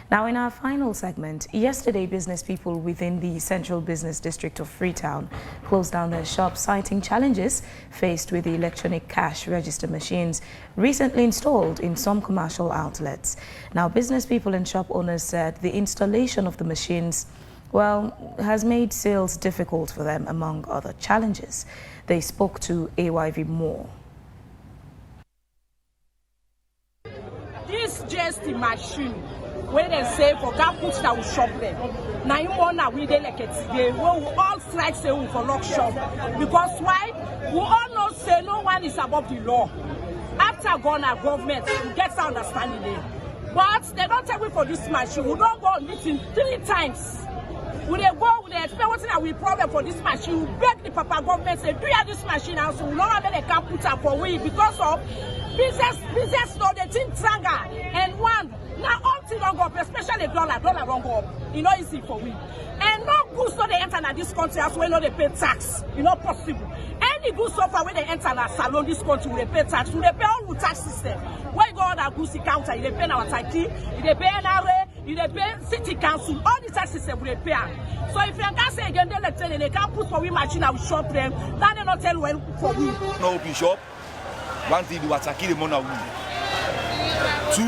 Now, in our final segment, yesterday business people within the Central Business District of Freetown closed down their shops, citing challenges faced with the electronic cash register machines recently installed in some commercial outlets. Now, business people and shop owners said the installation of the machines, well, has made sales difficult for them, among other challenges. They spoke to AYV More. This GST machine, where they say for that put that will shop them. Now you want to we like it today. We will all strike say we for lock shop. Because why? We all know say no one is above the law. After going our government, we get to understanding it. But they don't take we for this machine. We don't go meeting 3 times. We they go, we they explain what that we problem for this machine. We beg the Papa government say, do you have this machine now? So we don't have they can't put up for we because of business no they think stronger and one. Now all things don't go up, especially dollar don't go up. You know easy for we. And no goods so they enter in this country as well, no they pay tax. You know possible. Any goods so far when they enter in a salon this country, we they pay tax. We they pay all the tax system. When you go on that goods counter, you they pay our taxi, you they pay NRA, you they pay city council, all the tax system we they pay. So if you can't say again, they can't put for we machine and we shop them, then they not tell well for we. No open shop. One thing you attack the money. 2,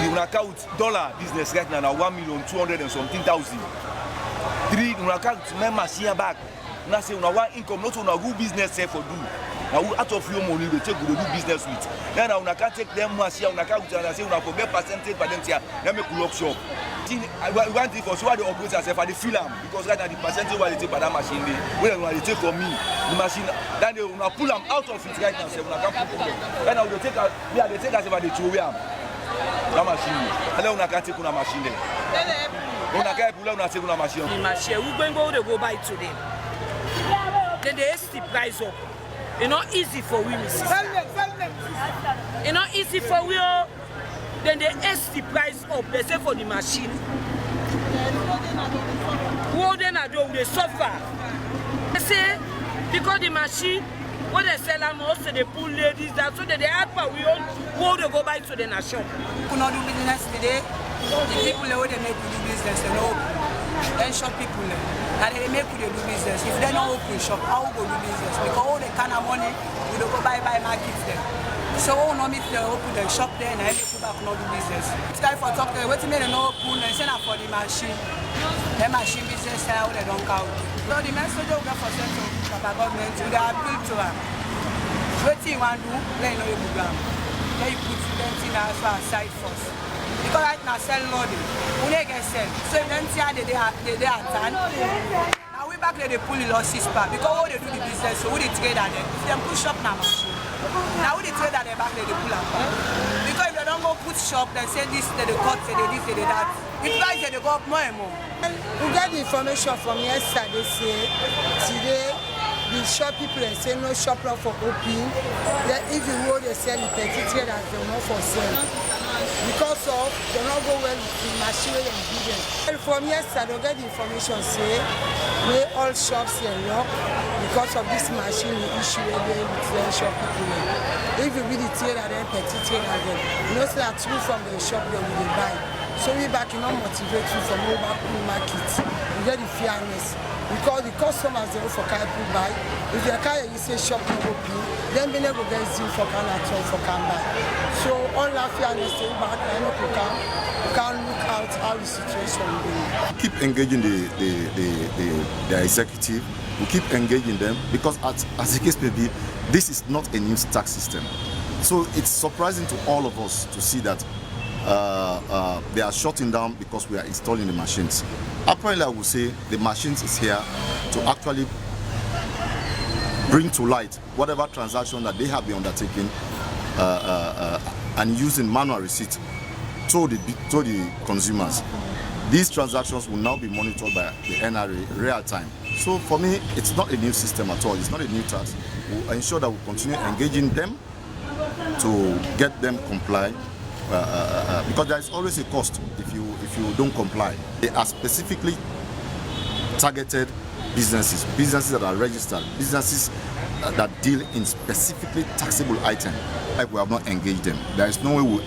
you account dollar business right now 1,200,000 and something thousand. 3, you account my machine back. Now say una one income, not una good business say for do. Now out of your money they take go do business with. Then una can't take them machine, una account and say una for get percentage for them here. Let me pull up shop. I want to for sure the operators say for the film because right now the percentage what they take by that machine they take from me the machine then they una pull them out of it right now say una can't put them. Then now they take they take as if they throw them. La machine. Allez on a can't take una machine there. On a can't pull una take una machine. The machine we going to go buy today. Then they ask the price up. It's not easy for women. It's not easy for we. Then they ask the price up. They say for the machine. What then I do? They suffer. They say because the machine, what they sell them also they pull ladies that so that they add for we all to go buy to the nation. We cannot do business today. The people who they make do business, they know. Then shop people that they make do business. If they don't open shop, how go do business? Because all the kind of money we don't go buy markets there. So we don't meet the open the shop there and they go back no do business. It's time for talk. What you mean they no open? They send for the machine. The machine business how they don't count. So the message we got for central government, we are appeal to her. What you want to do? Let you know you program. Then you put them in as far as side first. Because right now sell loading, we don't get sell. So if them see how they are done, now we back there they pull the losses back because all they do the business, so we the trade at them. If them push up now machine, now we the trade at them back there they pull up. Because if they don't go put shop, they say this, they cut, they this, they that. The price they go up more and more. We get the information from yesterday. They say today the shop people they say no shop now for open. That if you go they sell the petty trade as they not for sale. Because of they not go well with the machinery and business. From yesterday, we get the information say we all shops are locked because of this machine issue again with the shop people. If you really trade at them, petty trade at them, you know say that through from the shop they will buy. So we back you not motivate you from over market. You get the fairness. Because the customers they for car people buy. If your car you say shop no open, then they never get you for can at all for can buy. So all that fairness they back and you can look out how the situation will be. Keep engaging the executive. We keep engaging them because as the case may be, this is not a new tax system. So it's surprising to all of us to see that they are shutting down because we are installing the machines. Apparently, I would say the machines is here to actually bring to light whatever transaction that they have been undertaking and using manual receipt to the consumers. These transactions will now be monitored by the NRA real time. So for me, it's not a new system at all. It's not a new tax. We'll ensure that we continue engaging them to get them comply. Because there is always a cost if you don't comply. They are specifically targeted businesses that are registered, businesses that deal in specifically taxable items, like we have not engaged them. There is no way we'll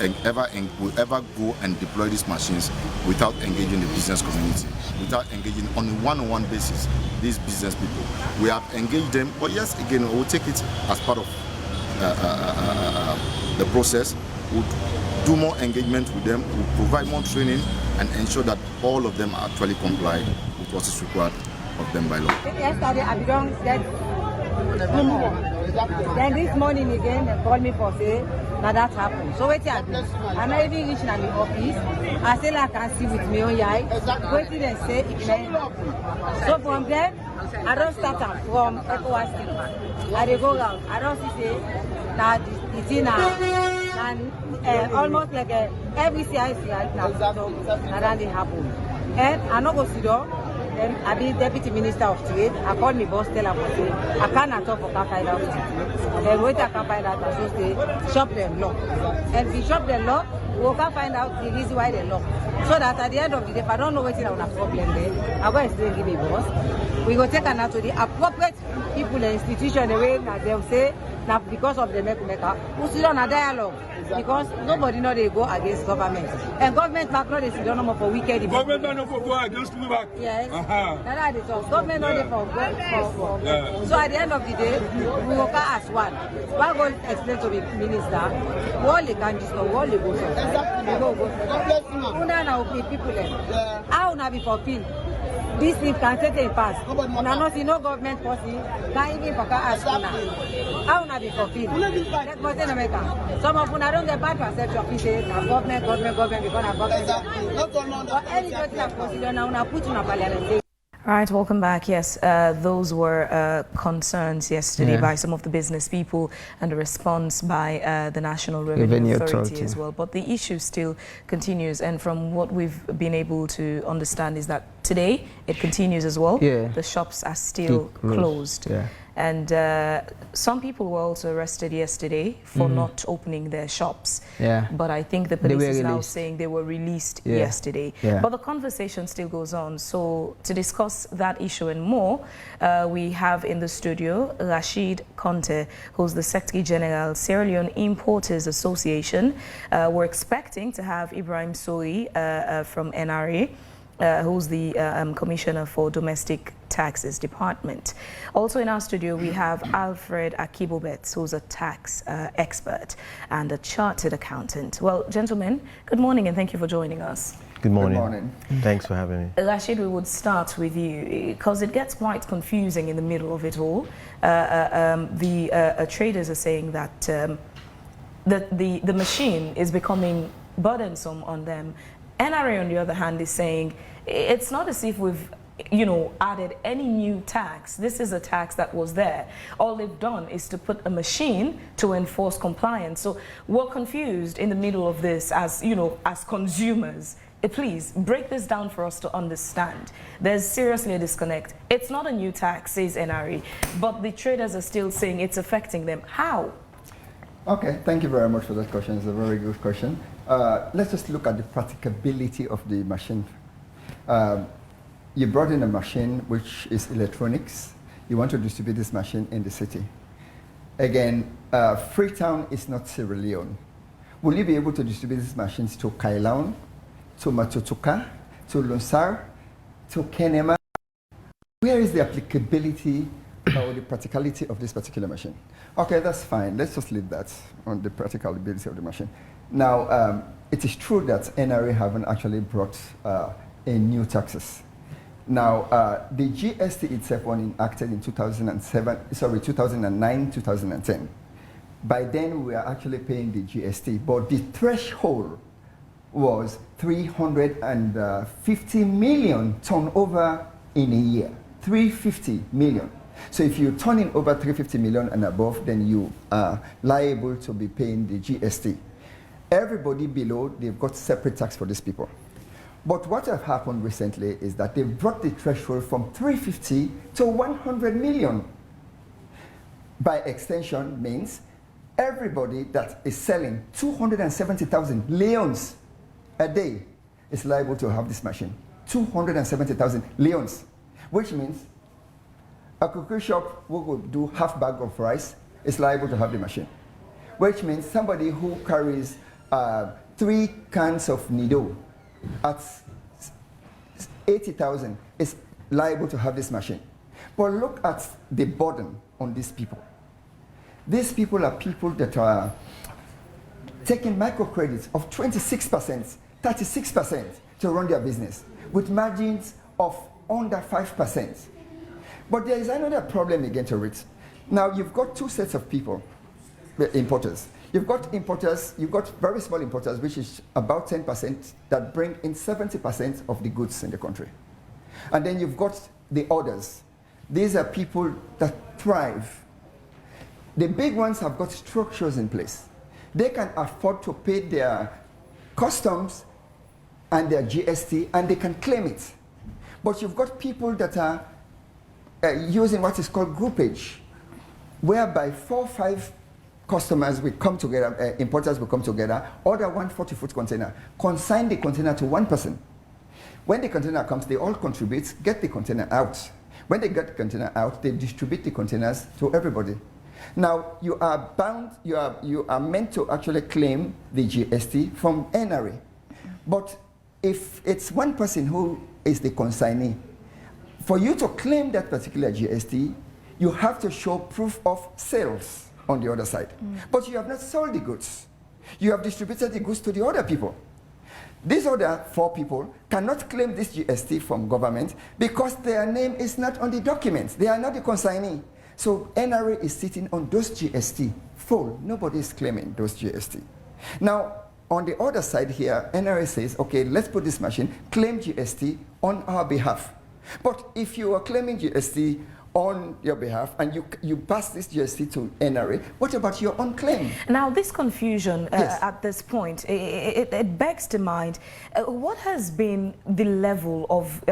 ever go and deploy these machines without engaging the business community, without engaging on a one-on-one basis these business people. We have engaged them, but yes, again, we'll take it as part of the process. We'll do more engagement with them, we'll provide more training and ensure that all of them actually comply with what is required of them by law. Yesterday I don't get then this morning again they called me for say now that happened. So wait I do. I not even reaching at the office. I say like I can see with me on eye. Waiting they say it may happen. So from there I don't start from ECOWAS state. I dey go round. I don't see say that it's in and almost like every CIC right now. So that they happen. And I not go sit down. Then I be Deputy Minister of Trade. I called me boss, tell her, say, I can't at all for can't find out. Then wait, I can't find out. I should say, shop them law. And if you shop them law, we can find out the reason why they law. So that at the end of the day, if I don't know what I have a problem there, I'm going to still give me boss. We go take an out to the appropriate people and institution the way that they'll say, now because of the maker, we sit on a dialogue. Because nobody know they go against government. And government back know they sit down for wicked. Government don't know go against me back. Yes. That's the talk. Government know they for. So at the end of the day, we work as one. One go explain to the minister, all they can just all they go. Exactly. Go. Una now people them. How una be fulfilled? This thing can take a pass. Una not see no government policy. Can't even for ask una. How una be fulfilled? That's what in America. Some of una don't get bad perception. People say government because of government. But anybody that consider now una put una parliament. All right, welcome back. Yes, those were concerns yesterday by some of the business people and a response by the National Revenue Authority as well. But the issue still continues, and from what we've been able to understand is that today it continues as well. Yeah. The shops are still closed. Yeah. And some people were also arrested yesterday for not opening their shops. Yeah. But I think the police is now saying they were released yesterday. Yeah. But the conversation still goes on. So to discuss that issue and more, we have in the studio Rashid Conte, who's the Secretary General, Sierra Leone Importers Association. We're expecting to have Ibrahim Sohi from NRA. Who's the Commissioner for Domestic Taxes Department. Also in our studio, we have Alfred Akibobet, who's a tax expert and a chartered accountant. Well, gentlemen, good morning and thank you for joining us. Good morning. Good morning. Thanks for having me. Rashid, we would start with you because it gets quite confusing in the middle of it all. The traders are saying that the machine is becoming burdensome on them. NRA, on the other hand, is saying it's not as if we've, added any new tax. This is a tax that was there. All they've done is to put a machine to enforce compliance. So we're confused in the middle of this as, as consumers. Please break this down for us to understand. There's seriously a disconnect. It's not a new tax, says NRA, but the traders are still saying it's affecting them. How? Okay, thank you very much for that question. It's a very good question. Let's just look at the practicability of the machine. You brought in a machine which is electronics. You want to distribute this machine in the city. Again, Freetown is not Sierra Leone. Will you be able to distribute these machines to Kailaun, to Matutuka, to Lunsar, to Kenema? Where is the applicability or the practicality of this particular machine? Okay, that's fine. Let's just leave that on the practicability of the machine. Now, it is true that NRA haven't actually brought in new taxes. Now, the GST itself was enacted in 2009, 2010. By then, we were actually paying the GST, but the threshold was 350 million turnover in a year. 350 million. So if you turn in over 350 million and above, then you are liable to be paying the GST. Everybody below, they've got separate tax for these people. But what has happened recently is that they've brought the threshold from 350 to 100 million. By extension means everybody that is selling 270,000 leons a day is liable to have this machine. 270,000 leons, which means A cookie shop who would do half bag of rice is liable to have the machine, which means somebody who carries 3 cans of Nido at 80,000 is liable to have this machine. But look at the burden on these people. These people are people that are taking microcredits of 26%, 36% to run their business with margins of under 5%. But there is another problem again to it. Now you've got 2 sets of people, the importers. You've got importers, you've got very small importers, which is about 10% that bring in 70% of the goods in the country. And then you've got the others. These are people that thrive. The big ones have got structures in place. They can afford to pay their customs and their GST, and they can claim it. But you've got people that are using what is called groupage, whereby 4 or 5 customers will come together, importers will come together, order 1 40-foot container, consign the container to one person. When the container comes, they all contribute, get the container out. When they get the container out, they distribute the containers to everybody. Now, you are bound, you are meant to actually claim the GST from NRA. But if it's one person who is the consignee, for you to claim that particular GST, you have to show proof of sales on the other side. But you have not sold the goods. You have distributed the goods to the other people. These other 4 people cannot claim this GST from government because their name is not on the document. They are not the consignee. So NRA is sitting on those GST full. Nobody is claiming those GST. Now, on the other side here, NRA says, okay, let's put this machine, claim GST on our behalf. But if you are claiming GST on your behalf and you pass this GST to NRA, what about your own claim? Now, this confusion Yes. at this point, it begs to mind, what has been the level of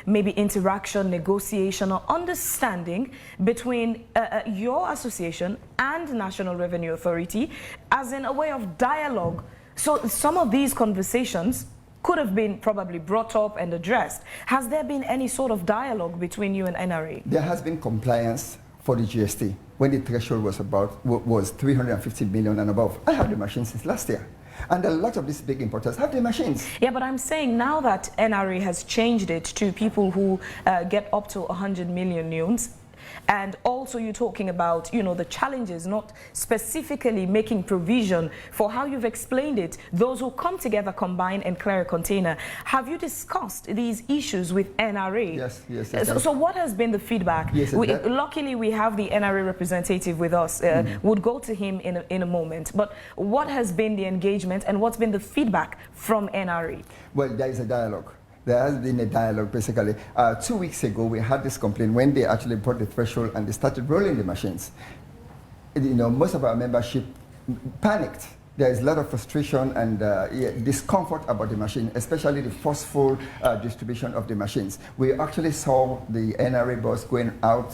maybe interaction, negotiation, or understanding between your association and National Revenue Authority as in a way of dialogue? So some of these conversations could have been probably brought up and addressed. Has there been any sort of dialogue between you and NRA? There has been compliance for the GST when the threshold was 350 million and above. I have the machine since last year. And a lot of these big importers have the machines. Yeah, but I'm saying now that NRA has changed it to people who get up to 100 million neons, and also you're talking about, you know, the challenges, not specifically making provision for how you've explained it, those who come together, combine and clear a container. Have you discussed these issues with NRA? Yes. So what has been the feedback? Yes, luckily, we have the NRA representative with us. We'll go to him in a moment. But what has been the engagement and what's been the feedback from NRA? Well, there is a dialogue. There has been a dialogue, basically. 2 weeks ago, we had this complaint when they actually brought the threshold and they started rolling the machines. You know, most of our membership panicked. There is a lot of frustration and discomfort about the machine, especially the forceful distribution of the machines. We actually saw the NRA boss going out,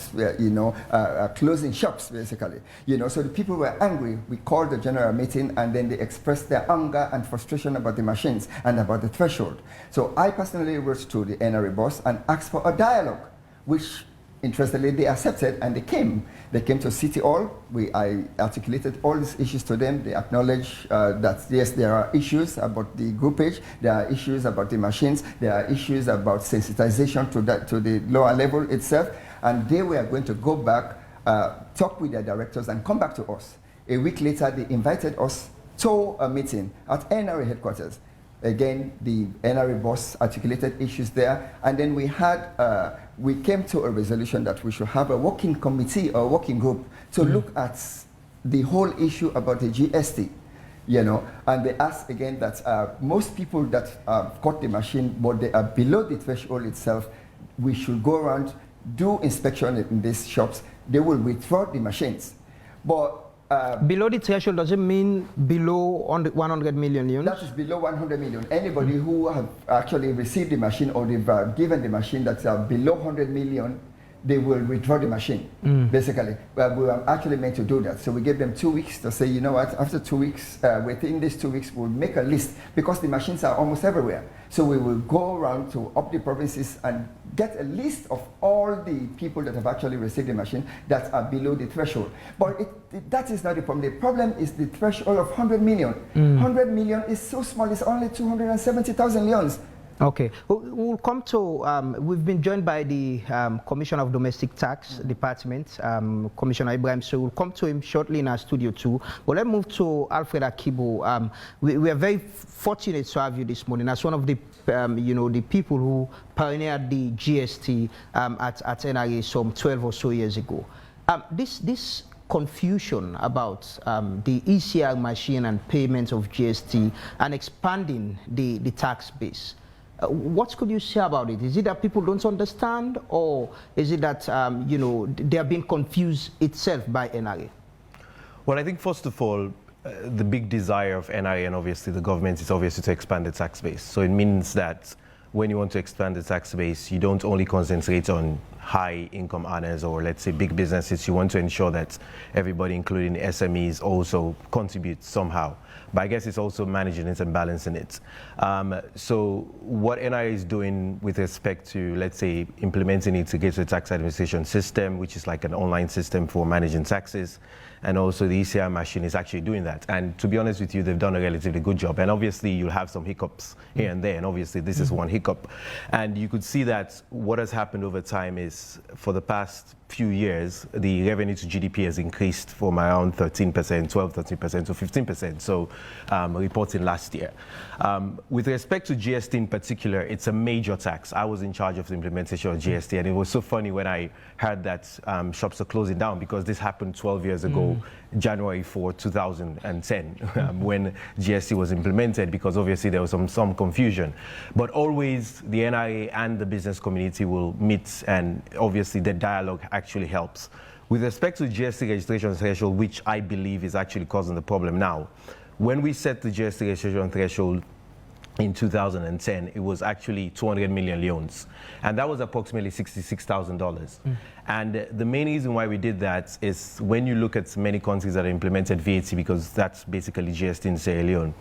closing shops, basically. You know, so the people were angry. We called the general meeting and then they expressed their anger and frustration about the machines and about the threshold. So I personally wrote to the NRA boss and asked for a dialogue, which interestingly, they accepted and they came. They came to City Hall. I articulated all these issues to them. They acknowledged that, yes, there are issues about the groupage. There are issues about the machines. There are issues about sensitization to the lower level itself. And they were going to go back, talk with their directors and come back to us. A week later, they invited us to a meeting at NRA headquarters. Again, the NRA boss articulated issues there, and then we came to a resolution that we should have a working committee or working group to look at the whole issue about the GST, you know, and they asked again that most people that got the machine, but they are below the threshold itself, we should go around, do inspection in these shops. They will withdraw the machines. But below the threshold, does it mean below 100 million units? That is below 100 million. Anybody who have actually received the machine or they've given the machine that's below 100 million, they will withdraw the machine, basically. We were actually meant to do that. So we gave them 2 weeks to say, you know what, after 2 weeks, within these 2 weeks, we'll make a list because the machines are almost everywhere. So we will go around to up the provinces and get a list of all the people that have actually received the machine that are below the threshold. But that is not the problem. The problem is the threshold of 100 million. 100 million is so small, it's only 270,000 leons. Okay, we'll come to, we've been joined by the Commissioner of Domestic Tax Department, Commissioner Ibrahim, so we'll come to him shortly in our studio too. But let's move to Alfred Akibo. We are very fortunate to have you this morning as one of the, the people who pioneered the GST at NRA some 12 or so years ago. This confusion about the ECR machine and payment of GST and expanding the tax base. What could you say about it? Is it that people don't understand, or is it that they are being confused itself by NRA? Well, I think first of all, the big desire of NRA and obviously the government is obviously to expand the tax base. So it means that when you want to expand the tax base, you don't only concentrate on high income earners or let's say big businesses. You want to ensure that everybody, including SMEs, also contributes somehow. But I guess it's also managing it and balancing it. So what NRA is doing with respect to, let's say, implementing it against the tax administration system, which is like an online system for managing taxes, and also the ECR machine is actually doing that. And to be honest with you, they've done a relatively good job. And obviously you'll have some hiccups here and there, and obviously this is one hiccup. And you could see that what has happened over time is, for the past few years, the revenue to GDP has increased from around 13%, 12, 13% to 15%, so reporting last year. With respect to GST in particular, it's a major tax. I was in charge of the implementation of GST, and it was so funny when I heard that shops are closing down, because this happened 12 years ago, January 4, 2010, when GST was implemented, because obviously there was some confusion. But always the NRA and the business community will meet, and obviously the dialogue actually helps. With respect to GST registration threshold, which I believe is actually causing the problem now, when we set the GST registration threshold in 2010, it was actually 200 million leons, and that was approximately $66,000. And the main reason why we did that is when you look at many countries that have implemented VAT, because that's basically GST in Sierra Leone,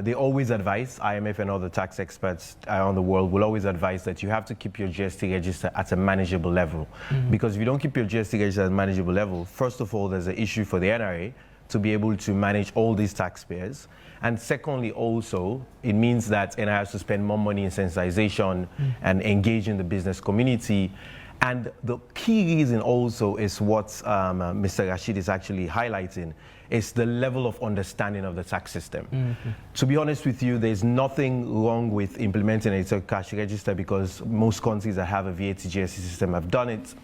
they always advise, IMF and other tax experts around the world will always advise that you have to keep your GST register at a manageable level. Because if you don't keep your GST register at a manageable level, first of all, there's an issue for the NRA to be able to manage all these taxpayers. And secondly, also, it means that NRA has to spend more money in sensitization and engage in the business community. And the key reason also is what Mr. Rashid is actually highlighting, is the level of understanding of the tax system. To be honest with you, there's nothing wrong with implementing a cash register, because most countries that have a VAT GST system have done it.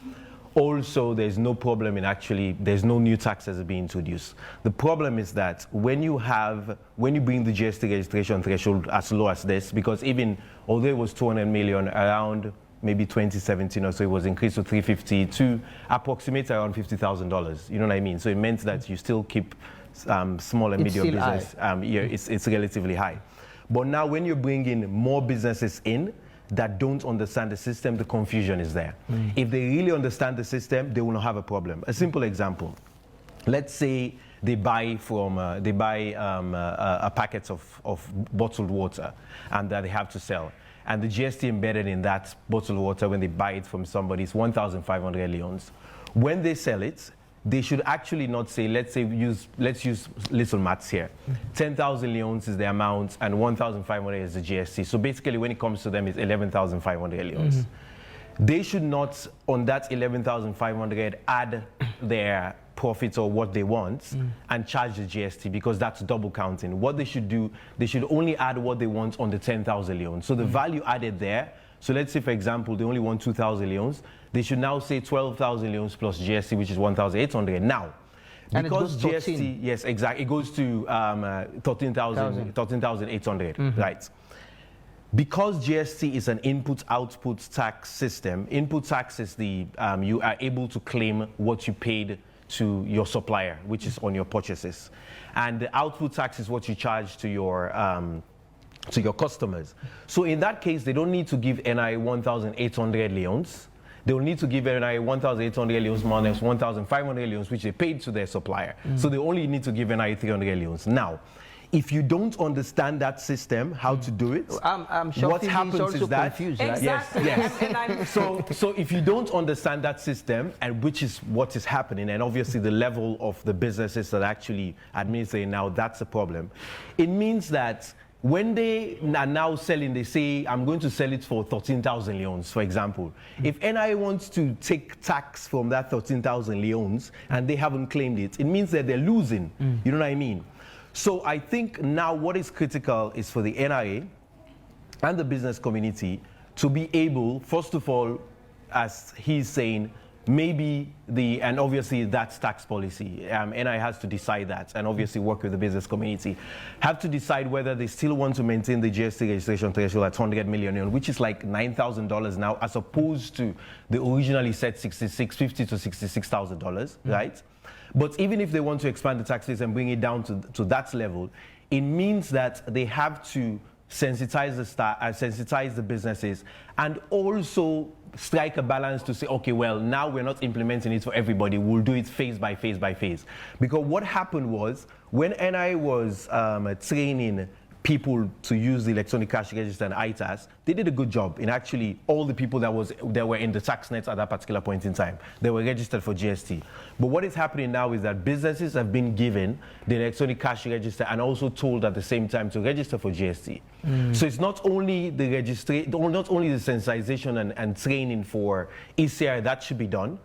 Also, there's no problem in there's no new taxes being introduced. The problem is that when you bring the GST registration threshold as low as this, because even although it was 200 million around maybe 2017 or so, it was increased to 350 to approximate around $50,000. You know what I mean? So it meant that you still keep small and medium business. It's relatively high. But now when you're bringing more businesses in that don't understand the system, the confusion is there. If they really understand the system, they will not have a problem. A simple example. Let's say they buy a packet of bottled water and that they have to sell. And the GST embedded in that bottled water when they buy it from somebody is 1,500 leons. When they sell it, they should actually not say, let's use little maths here. 10,000 leons is the amount and 1,500 is the GST. So basically when it comes to them, it's 11,500 leons. They should not, on that 11,500, add their profits or what they want and charge the GST, because that's double counting. What they should do, they should only add what they want on the 10,000 leons. So the value added there, so let's say, for example, they only want 2,000 leons, they should now say 12,000 leons plus GST, which is 1,800. Now, because GST, yes, exactly, it goes to 13,800, right? Because GST is an input-output tax system, input tax is the, you are able to claim what you paid to your supplier, which is on your purchases. And the output tax is what you charge to your customers. So in that case, they don't need to give NRA 1,800 leons. They will need to give NRA 1,800 leons minus 1,500 leons, which they paid to their supplier. So they only need to give NRA 300 leons. Now, if you don't understand that system, how to do it, what happens is that confused, right? Exactly. Yes. So if you don't understand that system, and which is what is happening, and obviously the level of the businesses that actually administer now, that's a problem. It means that when they are now selling, they say, I'm going to sell it for 13,000 leones, for example. If NRA wants to take tax from that 13,000 leones and they haven't claimed it, it means that they're losing. You know what I mean? So I think now what is critical is for the NRA and the business community to be able, first of all, as he's saying, maybe and obviously that's tax policy. NRA has to decide that, and obviously work with the business community. Have to decide whether they still want to maintain the GST registration threshold at 100 million, which is like $9,000 now, as opposed to the originally set $50,000 to $66,000, right? But even if they want to expand the tax base and bring it down to that level, it means that they have to sensitize the businesses, and also strike a balance to say, okay, well, now we're not implementing it for everybody. We'll do it phase by phase by phase. Because what happened was, when NRA was training people to use the electronic cash register and ITAS, they did a good job in actually all the people that were in the tax net at that particular point in time. They were registered for GST. But what is happening now is that businesses have been given the electronic cash register and also told at the same time to register for GST. So it's not only the sensitization and training for ECR that should be done.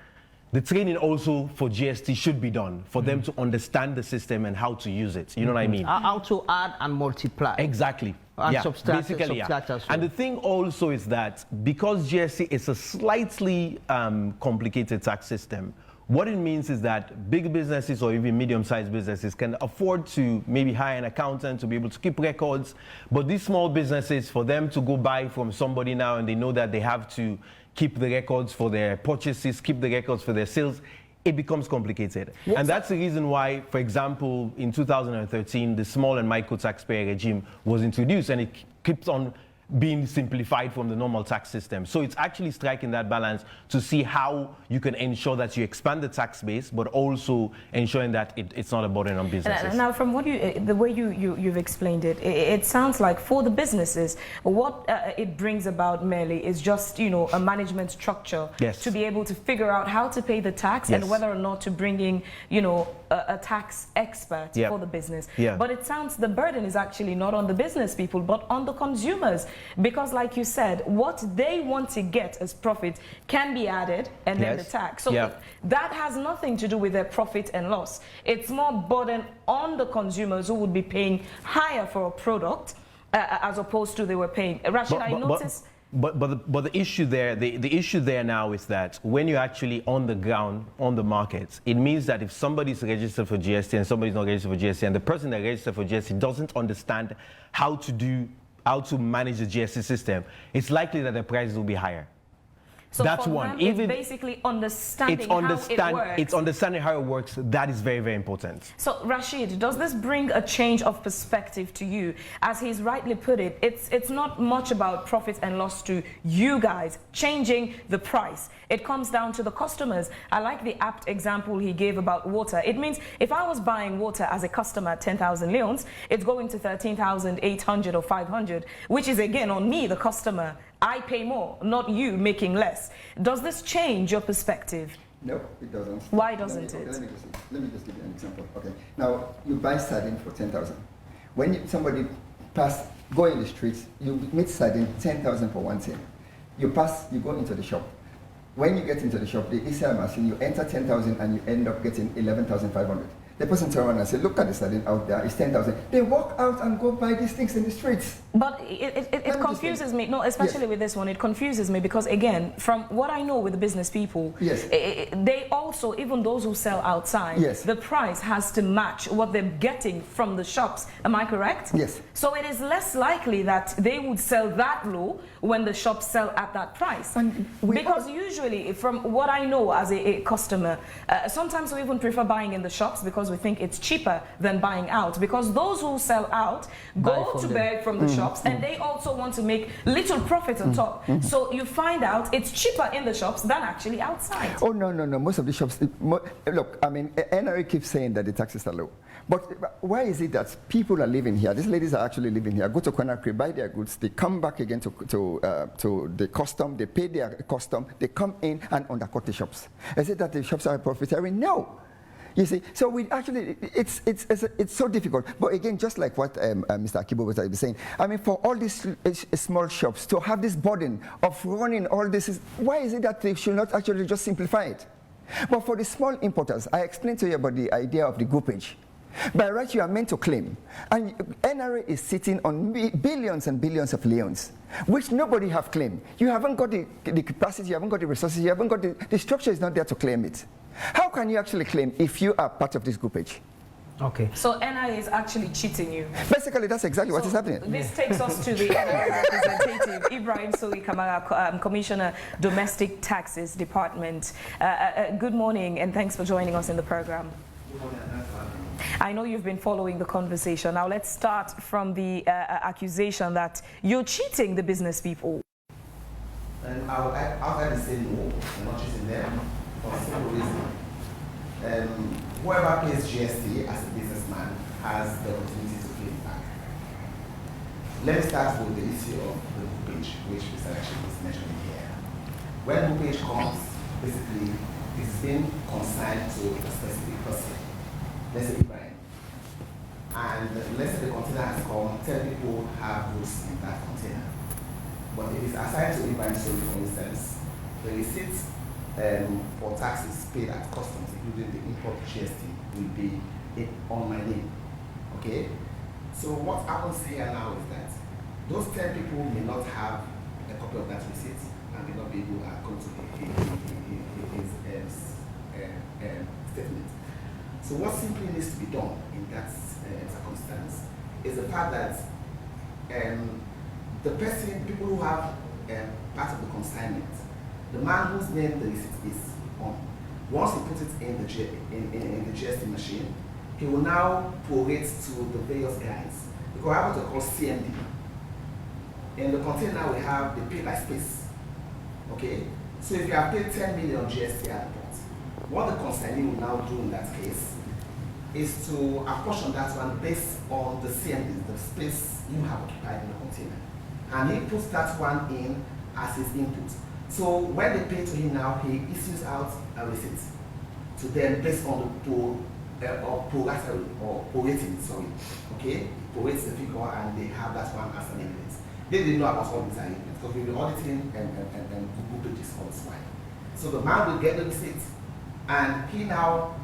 The training also for GST should be done for them to understand the system and how to use it. You know what I mean? How to add and multiply. Exactly. And subtract, basically, subtract as well. And the thing also is that because GST is a slightly complicated tax system, what it means is that big businesses or even medium-sized businesses can afford to maybe hire an accountant to be able to keep records. But these small businesses, for them to go buy from somebody now and they know that they have to keep the records for their purchases, keep the records for their sales, it becomes complicated. And that's the reason why, for example, in 2013, the small and micro taxpayer regime was introduced, and it keeps on being simplified from the normal tax system. So it's actually striking that balance to see how you can ensure that you expand the tax base, but also ensuring that it's not a burden on businesses. Now, from what the way you've explained it, it sounds like for the businesses, what it brings about merely is just, you know, a management structure to be able to figure out how to pay the tax and whether or not to bring in, you know, a tax expert for the business. But it sounds the burden is actually not on the business people, but on the consumers. Because like you said, what they want to get as profit can be added and then the tax. So that has nothing to do with their profit and loss. It's more burden on the consumers who would be paying higher for a product as opposed to they were paying. Rashid, I noticed... But the issue there, the issue there now is that when you're actually on the ground, on the market, it means that if somebody's registered for GST and somebody's not registered for GST, and the person that registered for GST doesn't understand how to manage the GST system, it's likely that the prices will be higher. So that's one. Even it's basically understanding how it works. It's understanding how it works. That is very, very important. So Rashid, does this bring a change of perspective to you? As he's rightly put it, it's not much about profit and loss to you guys changing the price. It comes down to the customers. I like the apt example he gave about water. It means if I was buying water as a customer at 10,000 leones, it's going to 13,800 or 500, which is again on me, the customer. I pay more, not you making less. Does this change your perspective? No, it doesn't. Why doesn't it? Let me just give you an example. Okay. Now, you buy sardine for 10,000. When somebody go in the streets, you meet sardine 10,000 for 110. You go into the shop. When you get into the shop, the ECR machine, you enter 10,000 and you end up getting 11,500. The person turns around and says, look at the sardine out there, it's 10,000. They walk out and go buy these things in the streets. But it confuses me. No, especially with this one, it confuses me because, again, from what I know with the business people, they also, even those who sell outside, the price has to match what they're getting from the shops. Am I correct? Yes. So it is less likely that they would sell that low when the shops sell at that price. Because usually, from what I know as a customer, sometimes we even prefer buying in the shops because we think it's cheaper than buying out, because those who sell out go to beg from the shops, and they also want to make little profit on top. So you find out it's cheaper in the shops than actually outside. Oh, no. Most of the shops, look, I mean, NRA keeps saying that the taxes are low. But why is it that people are living here? These ladies are actually living here. Go to Conakry, buy their goods. They come back again to the custom. They pay their custom. They come in and undercut the shops. Is it that the shops are profiteering? No. You see, so we actually, it's so difficult. But again, just like what Mr. Akibo was saying, I mean, for all these small shops to have this burden of running all this, why is it that they should not actually just simplify it? But for the small importers, I explained to you about the idea of the groupage. By right, you are meant to claim. And NRA is sitting on billions and billions of leons, which nobody have claimed. You haven't got the capacity, you haven't got the resources, you haven't got the structure is not there to claim it. How can you actually claim if you are part of this groupage? Okay. So NRA is actually cheating you. Basically, that's exactly what is happening. This takes us to the NRA representative, Ibrahim Soli Kamara, Commissioner, Domestic Taxes Department. Good morning, and thanks for joining us in the program. Good morning. I know you've been following the conversation. Now let's start from the accusation that you're cheating the business people. And I'll actually say no, I'm not cheating them for a simple reason. Whoever pays GST as a businessman has the opportunity to claim back. Let me start with the issue of the groupage, which Mr. Actually is mentioning here. When groupage comes, basically, it's been consigned to a specific person. Let's say Ibrahim. And let's say the container has come, 10 people have goods in that container. But it is assigned to Ibrahim, so for instance, the receipt for taxes paid at customs, including the import GST, will be on my name. Okay? So what happens here now is that those 10 people may not have a copy of that receipt and may not be able to go to his statement. So what simply needs to be done in that circumstance is the fact that people who have part of the consignment, the man whose name the receipt is on, once he puts it in the GST machine, he will now prorate to the various guys. Because I have what we call CMD. In the container we have the pay by space. Okay? So if you have paid 10 million GST at the port, what the consignee will now do in that case is to apportion that one based on the CMD, the space you have occupied in the container. And he puts that one in as his input. So when they pay to him now, he issues out a receipt to them based on the prorating, sorry. Okay? He prorates the figure and they have that one as an input. They didn't know about all these arrangements because we've been auditing and Google this all this while. So the man will get the receipt and he now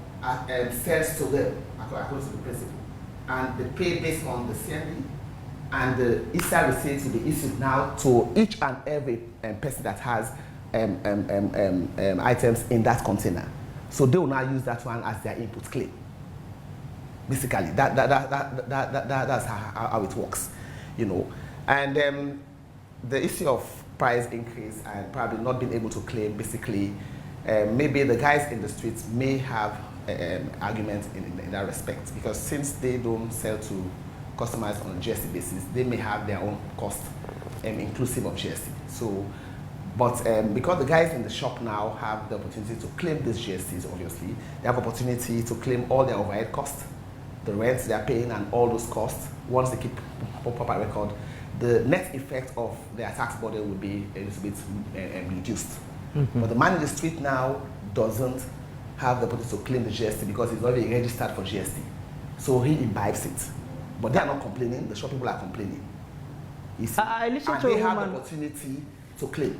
sells to them according to the principle. And they pay based on the CMD, and the ECR receipt will be issued now to each and every person that has items in that container. So they will now use that one as their input claim. Basically, that's how it works, you know. And the issue of price increase and probably not being able to claim, basically, maybe the guys in the streets may have arguments in that respect, because since they don't sell to customers on a GST basis, they may have their own cost inclusive of GST. So, but because the guys in the shop now have the opportunity to claim these GSTs, obviously, they have opportunity to claim all their overhead costs, the rents they are paying and all those costs. Once they keep proper record, the net effect of their tax burden will be a little bit reduced. But the man in the street now doesn't have the opportunity to claim the GST because he's already registered for GST. So he imbibes it. But they are not complaining, the shop people are complaining. You see? I listened and to they a have woman. the opportunity to claim.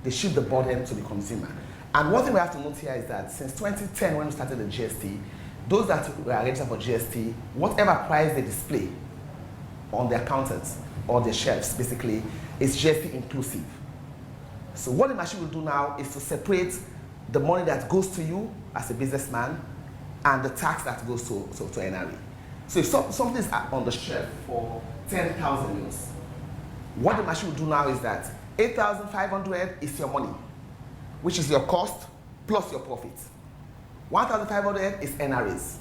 They shift the burden to the consumer. And one thing we have to note here is that since 2010, when we started the GST, those that were registered for GST, whatever price they display on their counters or their shelves, basically, is GST inclusive. So what the machine will do now is to separate the money that goes to you as a businessman and the tax that goes to NRA. So if something is on the shelf for 10,000 euros, what the machine will do now is that 8,500 is your money, which is your cost plus your profit. 1,500 is NRA's.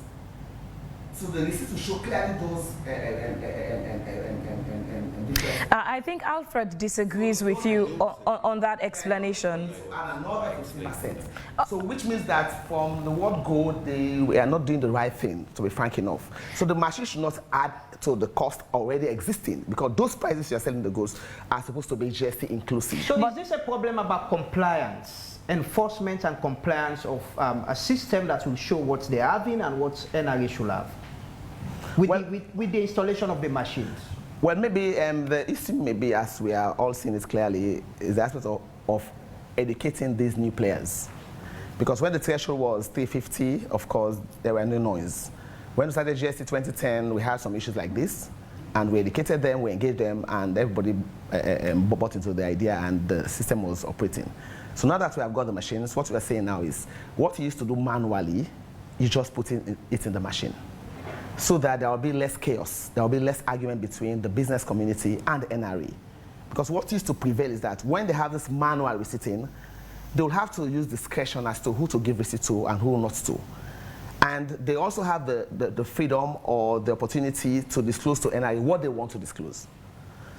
So the receipt to show clearly those I think Alfred disagrees with you on that explanation. And another 15%. So which means that from the word go, they are not doing the right thing, to be frank enough. So the machine should not add to the cost already existing, because those prices you're selling the goods are supposed to be GST inclusive. So is this a problem about compliance, enforcement and compliance of a system that will show what they're having and what NRA should have with the installation of the machines? Well, maybe the issue, maybe as we are all seeing it clearly, is the aspect of educating these new players. Because when the threshold was 350, of course, there were no noise. When we started GST 2010, we had some issues like this, and we educated them, we engaged them, and everybody bought into the idea, and the system was operating. So now that we have got the machines, what we are saying now is, what you used to do manually, you just put it in the machine, so that there will be less chaos, there will be less argument between the business community and the NRA. Because what used to prevail is that when they have this manual receipting, they will have to use discretion as to who to give receipt to and who not to. And they also have the freedom or the opportunity to disclose to NRA what they want to disclose.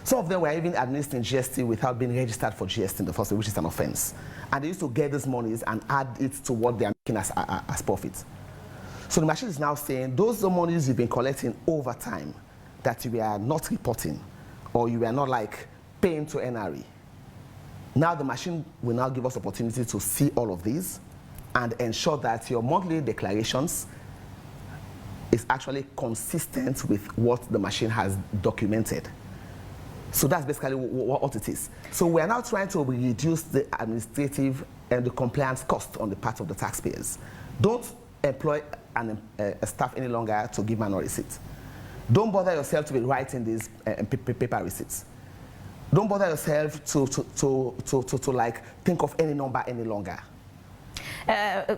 Some of them were even administering GST without being registered for GST in the first place, which is an offense. And they used to get these monies and add it to what they are making as profit. So the machine is now saying those monies you've been collecting over time that you are not reporting or you are not like paying to NRA. Now the machine will now give us opportunity to see all of these and ensure that your monthly declarations is actually consistent with what the machine has documented. So that's basically what it is. So we are now trying to reduce the administrative and the compliance cost on the part of the taxpayers. Don't employ a staff any longer to give manual receipts. Don't bother yourself to be writing these paper receipts. Don't bother yourself to like think of any number any longer.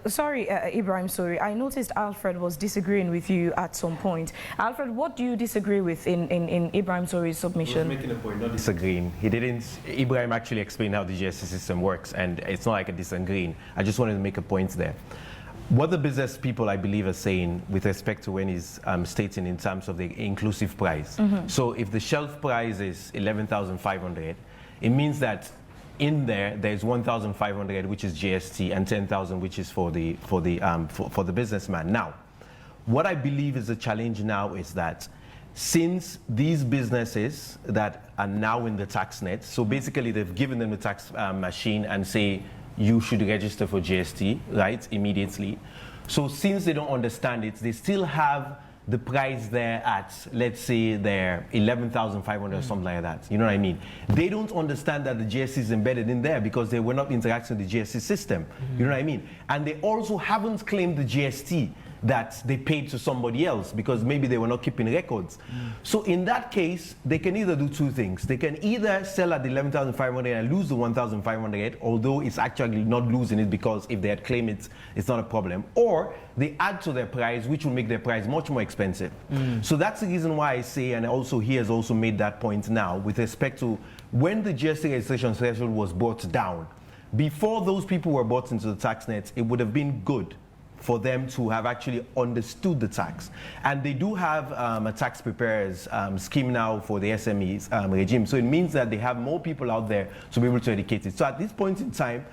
Sorry, Ibrahim, sorry. I noticed Alfred was disagreeing with you at some point. Alfred, what do you disagree with in Ibrahim Sori's submission? He was making a point, not disagreeing. He didn't, Ibrahim actually explained how the GST system works, and it's not like a disagreeing. I just wanted to make a point there. What the business people, I believe, are saying with respect to when he's stating in terms of the inclusive price. So if the shelf price is 11,500, it means that in there's 1,500 which is GST and 10,000 which is for the businessman. Now, what I believe is the challenge now is that since these businesses that are now in the tax net, so basically they've given them the tax machine and say you should register for GST, right, immediately. So since they don't understand it, they still have the price there at, let's say, they're 11,500 or something like that. You know what I mean? They don't understand that the GST is embedded in there because they were not interacting with the GST system. You know what I mean? And they also haven't claimed the GST that they paid to somebody else because maybe they were not keeping records. So in that case, they can either do two things. They can either sell at the 11,500 and lose the 1,500, although it's actually not losing it because if they had claimed it, it's not a problem. Or they add to their price, which will make their price much more expensive. So that's the reason why I say, and also he has also made that point now, with respect to when the GST registration threshold was brought down, before those people were brought into the tax net, it would have been good for them to have actually understood the tax. And they do have a tax preparers scheme now for the SMEs regime. So it means that they have more people out there to be able to educate it. So at this point in time,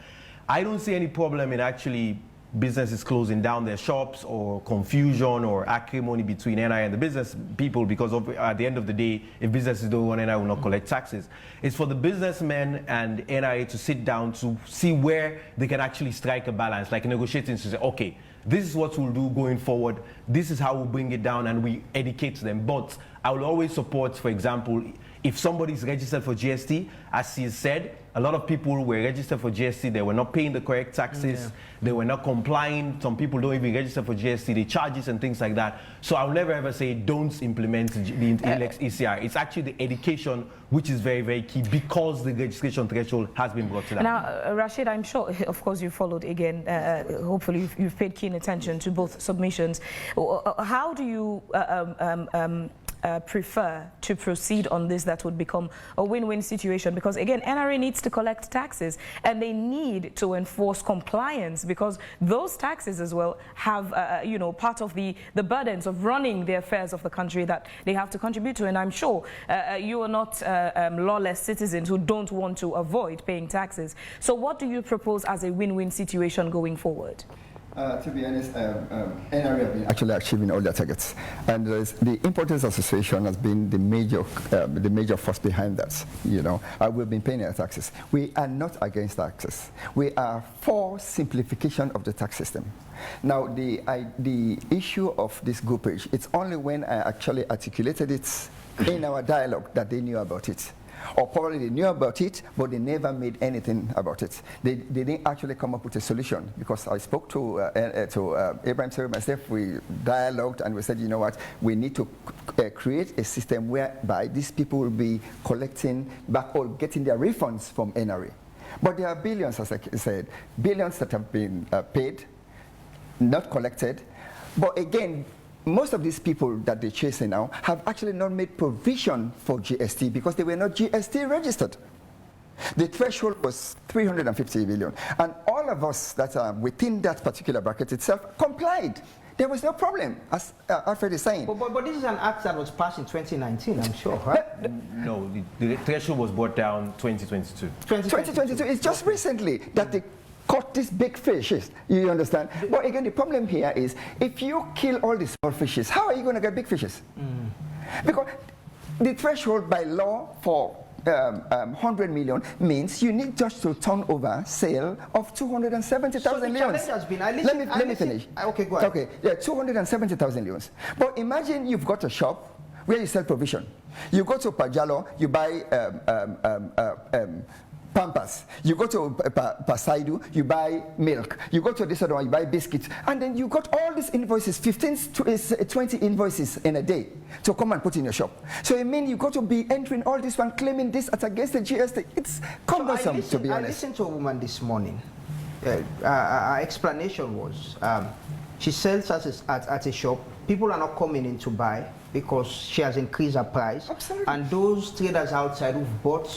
I don't see any problem in actually businesses closing down their shops or confusion or acrimony between NRA and the business people, because at the end of the day, if businesses don't want NRA will not collect taxes. It's for the businessmen and NRA to sit down to see where they can actually strike a balance, like negotiating to say, okay, this is what we'll do going forward, this is how we'll bring it down, and we educate them. But I will always support, for example, if somebody is registered for GST, as he said, a lot of people were registered for GST, they were not paying the correct taxes, they were not complying, some people don't even register for GST, they charges and things like that. So I'll never ever say don't implement the ECR. It's actually the education which is very, very key because the registration threshold has been brought to that. Now, Rashid, I'm sure, of course, you followed again, hopefully you've paid keen attention to both submissions. How do you prefer to proceed on this that would become a win-win situation? Because again, NRA needs to collect taxes and they need to enforce compliance, because those taxes as well have, you know, part of the burdens of running the affairs of the country that they have to contribute to. And I'm sure you are not lawless citizens who don't want to avoid paying taxes. So what do you propose as a win-win situation going forward? To be honest, NRA have been actually achieving all their targets, and the Importers Association has been the major force behind that. You know, we've been paying our taxes. We are not against taxes. We are for simplification of the tax system. Now, the issue of this groupage, it's only when I actually articulated it in our dialogue that they knew about it. Or probably they knew about it, but they never made anything about it. They didn't actually come up with a solution, because I spoke to Ibrahim Seri myself. We dialogued and we said, you know what, we need to create a system whereby these people will be collecting back or getting their refunds from NRA. But there are billions, as I said, billions that have been paid, not collected. But again, most of these people that they're chasing now have actually not made provision for GST because they were not GST registered. The threshold was 350 billion. And all of us that are within that particular bracket itself complied. There was no problem, as Alfred is saying. But this is an act that was passed in 2019, I'm sure, right? No, the threshold was brought down 2022. 2022 is just recently that they caught these big fishes, you understand? But again, the problem here is, if you kill all the small fishes, how are you going to get big fishes? Because the threshold by law for 100 million means you need just to turn over sale of 270,000 leons. Let me finish. Okay, go ahead. Okay, yeah, 270,000 leons. But imagine you've got a shop where you sell provision. You go to Pajalo, you buy Pampers. You go to Pasaidu, you buy milk. You go to this other one, you buy biscuits. And then you got all these invoices, 15 to 20 invoices in a day to come and put in your shop. So it means you got to be entering all this one, claiming this as against the GST. It's cumbersome, to be honest. I listened to a woman this morning. Her explanation was, she sells at a shop. People are not coming in to buy because she has increased her price. Absolutely. And those traders outside who've bought,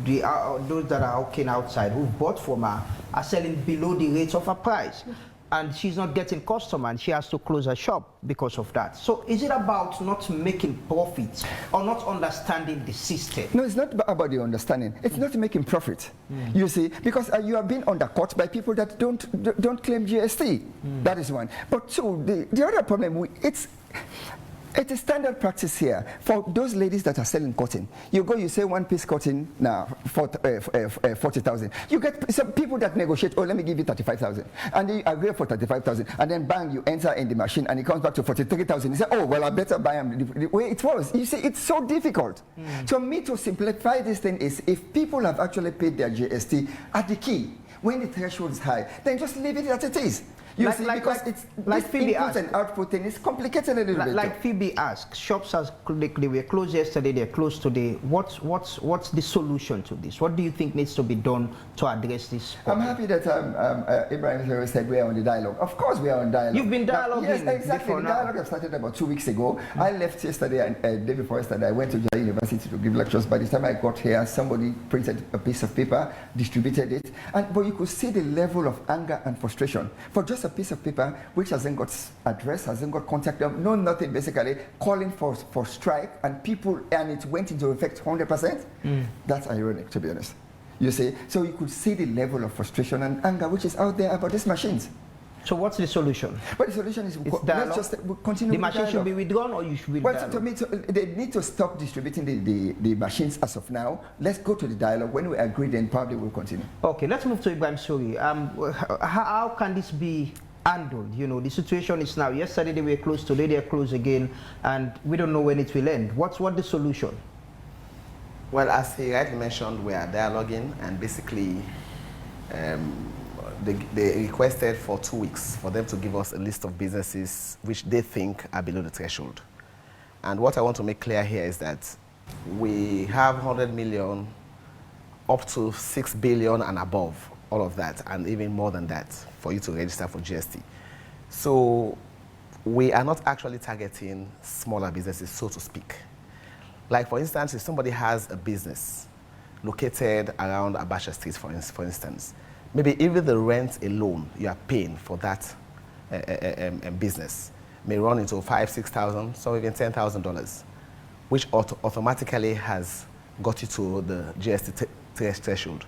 those that are hawking outside, who've bought from her, are selling below the rates of her price. And she's not getting customer, and she has to close her shop because of that. So is it about not making profit or not understanding the system? No, it's not about the understanding. It's not making profit. You see, because you are being undercut by people that don't claim GST. That is one. But two, the other problem, it's a standard practice here for those ladies that are selling cotton. You go, you say one piece cotton now for 40,000. You get some people that negotiate. Oh, let me give you 35,000, and you agree for 35,000, and then bang, you enter in the machine, and it comes back to 43,000. You say, oh well, I better buy them the way it was. You see, it's so difficult. So me to simplify this thing is, if people have actually paid their GST at the key, when the threshold is high, then just leave it as it is. You see, because it's like Phoebe input and output thing is complicated a little bit. Like Phoebe asked, shops they were closed yesterday, they're closed today. What's the solution to this? What do you think needs to be done to address this problem? I'm happy that Ibrahim said we are on the dialogue. Of course we are on dialogue. You've been dialoguing. Yes, exactly. The dialogue started about 2 weeks ago. I left yesterday, and day before yesterday I went to Jai University to give lectures. By the time I got here, somebody printed a piece of paper, distributed it, but you could see the level of anger and frustration for just a piece of paper which hasn't got address, hasn't got contact, no nothing, basically calling for strike, and it went into effect 100%. That's ironic, to be honest. You see, so you could see the level of frustration and anger which is out there about these machines. So what's the solution? But the solution is let's just continue. The machine should be withdrawn, or you should be. Well, to me, they need to stop distributing the machines as of now. Let's go to the dialogue. When we agree, then probably we'll continue. Okay, let's move to Ibrahim Sori. How can this be handled? You know, the situation is now, yesterday they were closed, today they are closed again, and we don't know when it will end. What's the solution? Well, as he rightly mentioned, we are dialoguing, and basically they requested for 2 weeks for them to give us a list of businesses which they think are below the threshold. And what I want to make clear here is that we have 100 million up to 6 billion and above, all of that, and even more than that for you to register for GST. So we are not actually targeting smaller businesses, so to speak. Like, for instance, if somebody has a business located around Abacha Street, for instance, maybe even the rent alone you are paying for that business may run into $5,000, $6,000, some even $10,000, which automatically has got you to the GST threshold.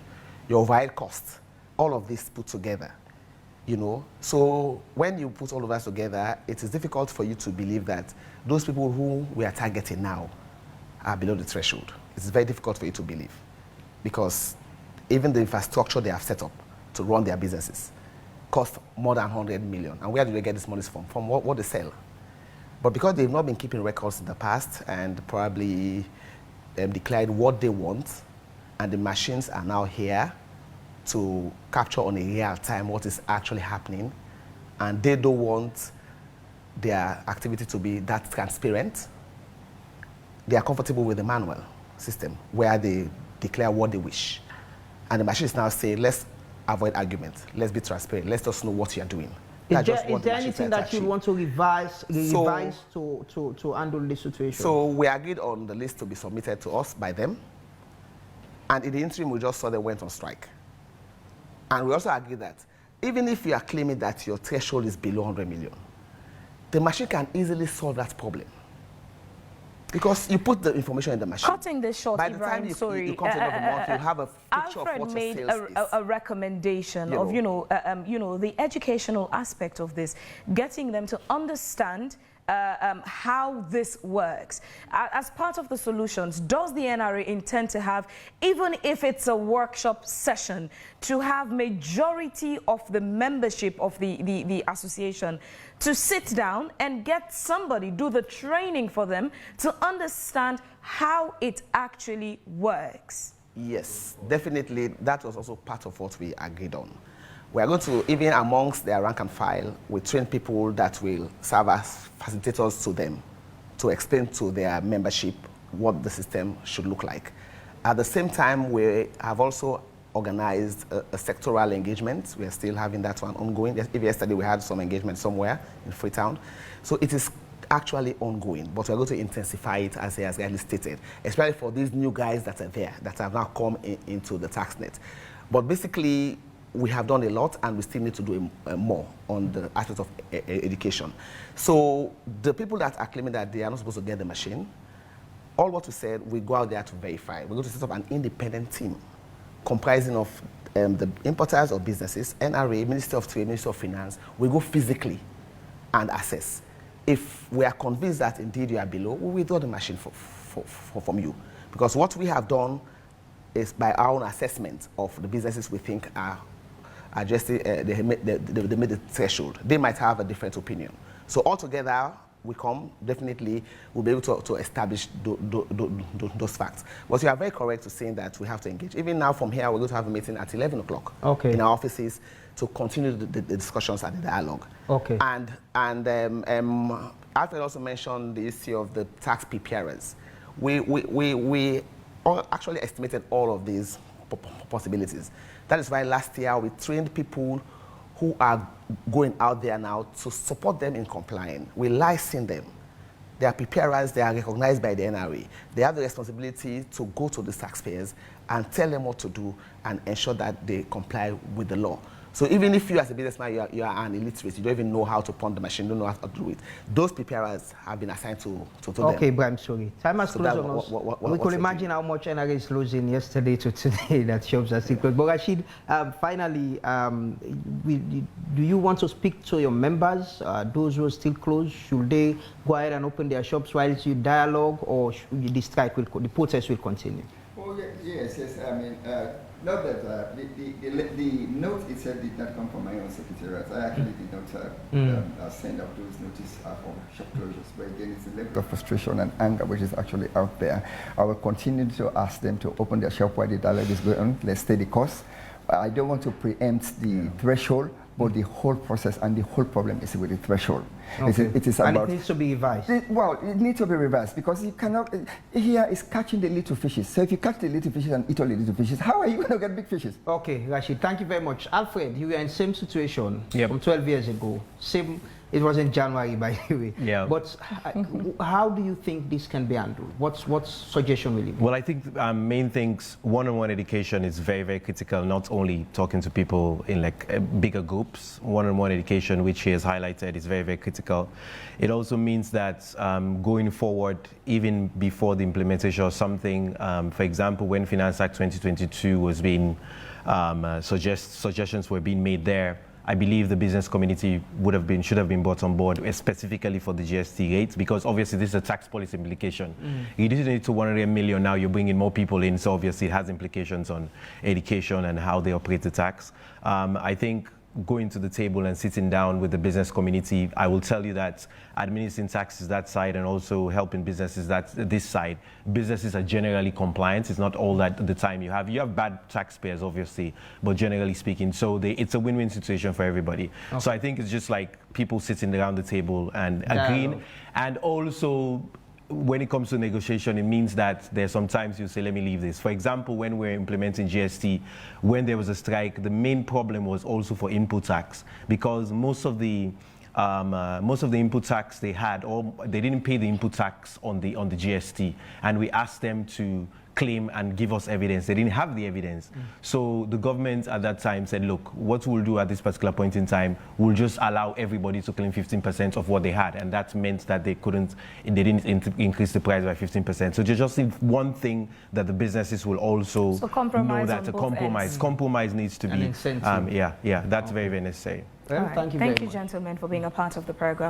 Your overhead costs, all of this put together, you know. So when you put all of that together, it is difficult for you to believe that those people who we are targeting now are below the threshold. It's very difficult for you to believe, because even the infrastructure they have set up to run their businesses cost more than 100 million. And where do they get this money from? From what they sell. But because they've not been keeping records in the past and probably declared what they want, and the machines are now here to capture on a real time what is actually happening, and they don't want their activity to be that transparent, they are comfortable with the manual system where they declare what they wish. And the machines now say, let's avoid argument, let's be transparent, let's just know what you're doing. Is there anything that you want to revise to handle this situation? So we agreed on the list to be submitted to us by them. And in the interim, we just saw they went on strike. And we also agreed that even if you are claiming that your threshold is below 100 million, the machine can easily solve that problem. Because you put the information in the machine. Cutting this short, by the Ibrahim, time you come to the end of the month, you have a picture Alfred of what made your sales is. a recommendation of, the educational aspect of this, getting them to understand how this works. As part of the solutions, does the NRA intend to have, even if it's a workshop session, to have majority of the membership of the association to sit down and get somebody, do the training for them to understand how it actually works? Yes, definitely. That was also part of what we agreed on. We are going to, even amongst their rank and file, we train people that will serve as facilitators to them to explain to their membership what the system should look like. At the same time, we have also organized a sectoral engagement. We are still having that one ongoing. Even yesterday we had some engagement somewhere in Freetown. So it is actually ongoing, but we're going to intensify it, as he has rightly stated, especially for these new guys that are there, that have now come into the tax net. But basically, we have done a lot, and we still need to do more on the aspect of education. So the people that are claiming that they are not supposed to get the machine, all what we said, we go out there to verify. We're going to set up an independent team comprising of the importers of businesses, NRA, Ministry of Trade, Ministry of Finance. We go physically and assess. If we are convinced that indeed you are below, we withdraw the machine from you. Because what we have done is by our own assessment of the businesses we think are just they made the threshold. They might have a different opinion. So altogether, we come, definitely we'll be able to establish those facts. But you are very correct to saying that we have to engage. Even now from here, we're going to have a meeting at 11 o'clock in our offices to continue the discussions and the dialogue. Okay. And Alfred also mentioned the issue of the tax preparers. We actually estimated all of these possibilities. That is why last year we trained people who are going out there now to support them in complying. We license them. They are preparers, they are recognized by the NRA. They have the responsibility to go to the taxpayers and tell them what to do and ensure that they comply with the law. So even if you as a businessman, you are an illiterate, you don't even know how to pawn the machine, don't know how to do it, those preparers have been assigned to them. Okay, Ibrahim, sorry. Time has closed on us. We could imagine how much NRA is losing yesterday to today that shops are still closed. But Rashid, finally, do you want to speak to your members, those who are still closed? Should they go ahead and open their shops while you dialogue, or the protest will continue? Oh, yes. I mean, not that the note itself did not come from my own secretariat. I actually did not send out those notices for shop closures. But again, it's a level of frustration and anger which is actually out there. I will continue to ask them to open their shop while the dialogue is going on. Let's stay the course. I don't want to preempt the threshold, but the whole process and the whole problem is with the threshold. Okay. It is and about, it needs to be revised. It needs to be revised because you cannot. Here is catching the little fishes. So if you catch the little fishes and eat all the little fishes, how are you going to get big fishes? Okay, Rashid, thank you very much. Alfred, you were in the same situation from 12 years ago. Same It was in January, by the way. Yeah. But how do you think this can be handled? What suggestion will you make? Well, I think main things, one-on-one education is very, very critical, not only talking to people in like bigger groups. One-on-one education, which he has highlighted, is very, very critical. It also means that going forward, even before the implementation of something, for example, when Finance Act 2022 was being, suggestions were being made there, I believe the business community should have been brought on board, specifically for the GST rates, because obviously this is a tax policy implication. You didn't need to 100 million, now you're bringing more people in, so obviously it has implications on education and how they operate the tax. I think going to the table and sitting down with the business community, I will tell you that administering taxes that side and also helping businesses this side, businesses are generally compliant. It's not all that the time you have bad taxpayers, obviously, but generally speaking, so it's a win-win situation for everybody. Okay. So I think it's just like people sitting around the table and agreeing, and also when it comes to negotiation, it means that there's sometimes you say, let me leave this. For example, when we're implementing GST, when there was a strike, the main problem was also for input tax, because most of the input tax they had, or they didn't pay the input tax on the GST, and we asked them to claim and give us evidence. They didn't have the evidence. So the government at that time said, look, what we'll do at this particular point in time, we'll just allow everybody to claim 15% of what they had. And that meant that they didn't increase the price by 15%. So just one thing that the businesses will also know, that a compromise needs to be, that's very, very necessary. Right. Thank you, gentlemen, for being a part of the program.